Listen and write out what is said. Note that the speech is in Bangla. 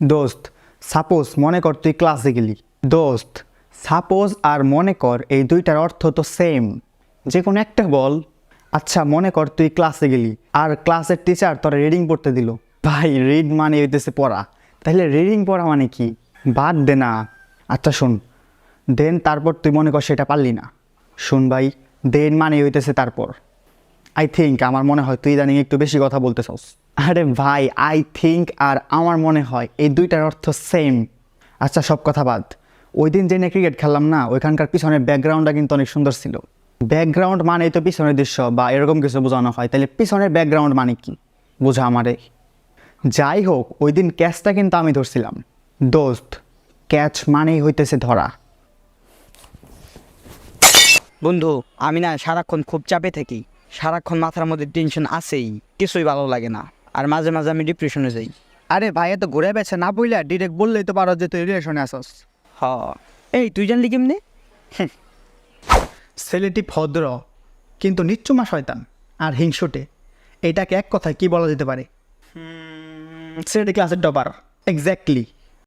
দোস্ত সাপোজ মনে কর তুই ক্লাসে গেলি। দোস্ত সাপোজ আর মনে কর এই দুইটার অর্থ তো সেম, যে কোনো একটা বল। আচ্ছা মনে কর তুই ক্লাসে গেলি আর ক্লাসের টিচার তোরা রিডিং পড়তে দিল। ভাই রিড মানে হইতেছে পড়া, তাহলে রিডিং পড়া মানে কি? বাদ দে না। আচ্ছা শোন, দেন তারপর তুই মনে কর সেটা পারলি না। শোন ভাই, দেন মানে হইতেছে তারপর। আই থিঙ্ক আমার মনে হয় তুই ইদানিং একটু বেশি কথা বলতেছস। আরে ভাই আই থিঙ্ক আর আমার মনে হয় এই দুইটার অর্থ সেম। আচ্ছা সব কথা বাদ, ওই দিন জেনে ক্রিকেট খেললাম না, ওইখানকার পিছনের ব্যাকগ্রাউন্ডটা কিন্তু অনেক সুন্দর ছিল। ব্যাকগ্রাউন্ড মানে তো পিছনের দৃশ্য বা এরকম কিছু বোঝানো হয়, তাহলে পিছনের ব্যাকগ্রাউন্ড মানে কি বোঝা আমারে। যাই হোক ওই দিন ক্যাচটা কিন্তু আমি ধরছিলাম। দোস্ত ক্যাচ মানেই হইতেছে ধরা। বন্ধু, আমি না সারাক্ষণ খুব চাপে থাকি, সারাক্ষণ মাথার মধ্যে টেনশন আছেই, কিছুই ভালো লাগে না, আর মাঝে মাঝে আমি ডিপ্রেশনে যাই। আরে ভাই এত ঘুরে বেছে না বইলা ডিরেক্ট বললেই তো পারো যে তুই রিলেশনে আসস। হ, এই তুই জানলি কেমনে? ছেলেটি ভদ্র কিন্তু নিচ্চুমা শয়তান আর হিংসুটে, এটাকে এক কথায় কি বলা যেতে পারে? ছেলেটি ক্লাসের টপার। এক্স্যাক্টলি।